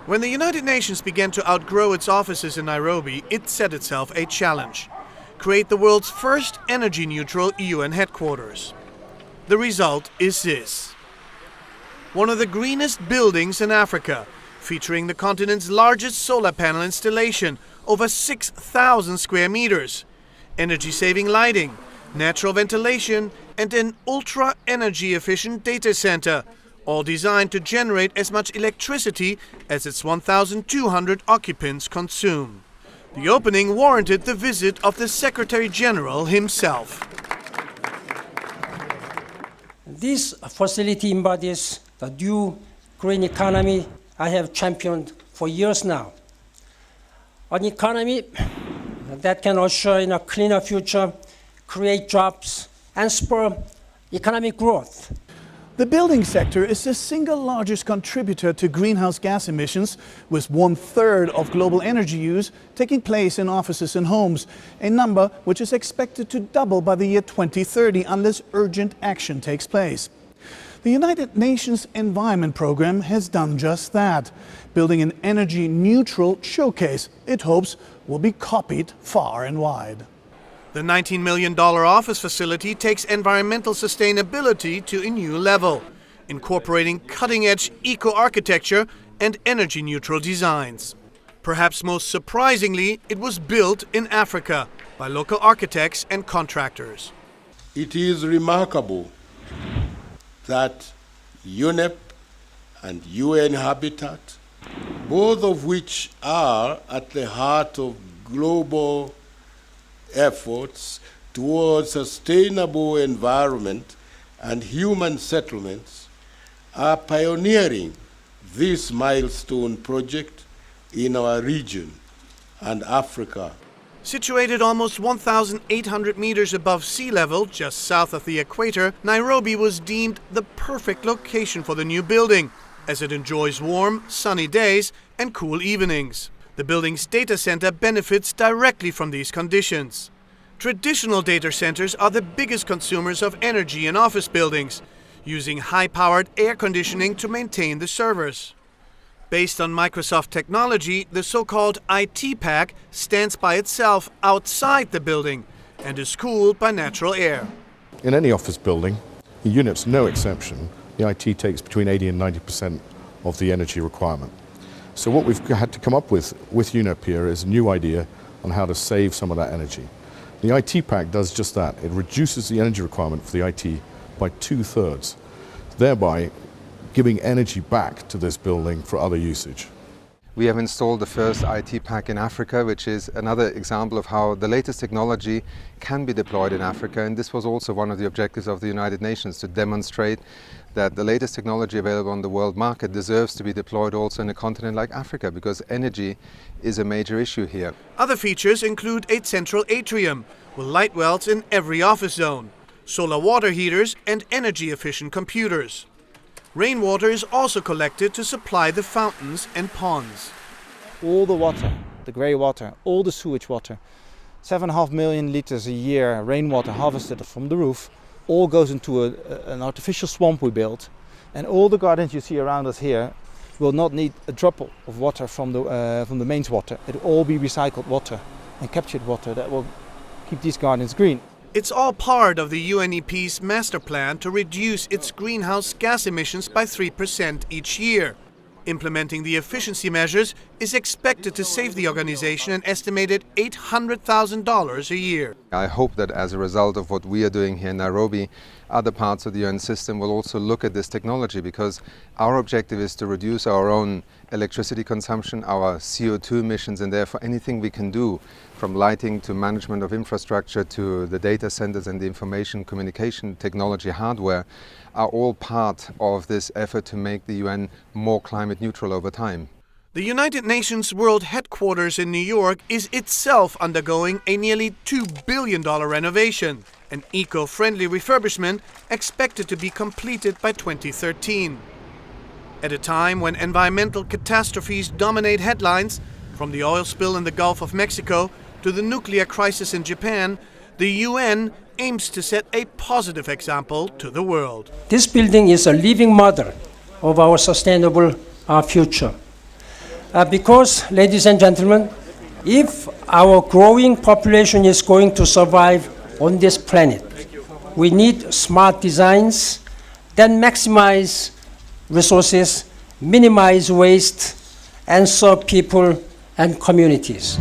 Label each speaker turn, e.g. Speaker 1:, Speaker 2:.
Speaker 1: When the United Nations began to outgrow its offices in Nairobi, it set itself a challenge: create the world's first energy-neutral UN headquarters. The result is this. One of the greenest buildings in Africa, featuring the continent's largest solar panel installation, over 6,000 square meters, energy-saving lighting, natural ventilation, and an ultra-energy efficient data center, all designed to generate as much electricity as its 1,200 occupants consume. The opening warranted the visit of the Secretary General himself.
Speaker 2: This facility embodies the new green economy I have championed for years now. An economy that can usher in a cleaner future, create jobs, and spur economic growth.
Speaker 3: The building sector is the single largest contributor to greenhouse gas emissions, with 1/3 of global energy use taking place in offices and homes, a number which is expected to double by the year 2030 unless urgent action takes place. The United Nations Environment Programme has done just that, building an energy-neutral showcase it hopes will be copied far and wide.
Speaker 1: The $19 million office facility takes environmental sustainability to a new level, incorporating cutting-edge eco-architecture and energy-neutral designs. Perhaps most surprisingly, it was built in Africa by local architects and contractors.
Speaker 4: It is remarkable that UNEP and UN Habitat, both of which are at the heart of global efforts towards sustainable environment and human settlements, are pioneering this milestone project in our region and Africa.
Speaker 1: Situated almost 1,800 meters above sea level, just south of the equator, Nairobi was deemed the perfect location for the new building, as it enjoys warm, sunny days and cool evenings. The building's data center benefits directly from these conditions. Traditional data centers are the biggest consumers of energy in office buildings, using high-powered air conditioning to maintain the servers. Based on Microsoft technology, the so-called IT pack stands by itself outside the building and is cooled by natural air.
Speaker 5: In any office building, the unit's no exception, the IT takes between 80 and 90% of the energy requirement. So what we've had to come up with UNEP here is a new idea on how to save some of that energy. The IT pack does just that. It reduces the energy requirement for the IT by 2/3, thereby giving energy back to this building for other usage.
Speaker 6: We have installed the first IT pack in Africa, which is another example of how the latest technology can be deployed in Africa. And this was also one of the objectives of the United Nations, to demonstrate that the latest technology available on the world market deserves to be deployed also in a continent like Africa, because energy is a major issue here.
Speaker 1: Other features include a central atrium with light wells in every office zone, solar water heaters and energy-efficient computers. Rainwater is also collected to supply the fountains and ponds.
Speaker 7: All the water, the grey water, all the sewage water, 7.5 million liters a year rainwater harvested from the roof, all goes into an artificial swamp we built, and all the gardens you see around us here will not need a drop of water from the mains water. It will all be recycled water and captured water that will keep these gardens green.
Speaker 1: It's all part of the UNEP's master plan to reduce its greenhouse gas emissions by 3% each year. Implementing the efficiency measures is expected to save the organization an estimated $800,000 a year.
Speaker 6: I hope that as a result of what we are doing here in Nairobi, other parts of the UN system will also look at this technology, because our objective is to reduce our own electricity consumption, our CO2 emissions, and therefore anything we can do, from lighting to management of infrastructure to the data centers and the information communication technology hardware, are all part of this effort to make the UN more climate neutral over time.
Speaker 1: The United Nations World Headquarters in New York is itself undergoing a nearly $2 billion renovation, an eco-friendly refurbishment expected to be completed by 2013. At a time when environmental catastrophes dominate headlines, from the oil spill in the Gulf of Mexico to the nuclear crisis in Japan, the UN aims to set a positive example to the world.
Speaker 2: This building is a living model of our sustainable future. Because, ladies and gentlemen, if our growing population is going to survive on this planet, we need smart designs that maximize resources, minimize waste, and serve people and communities.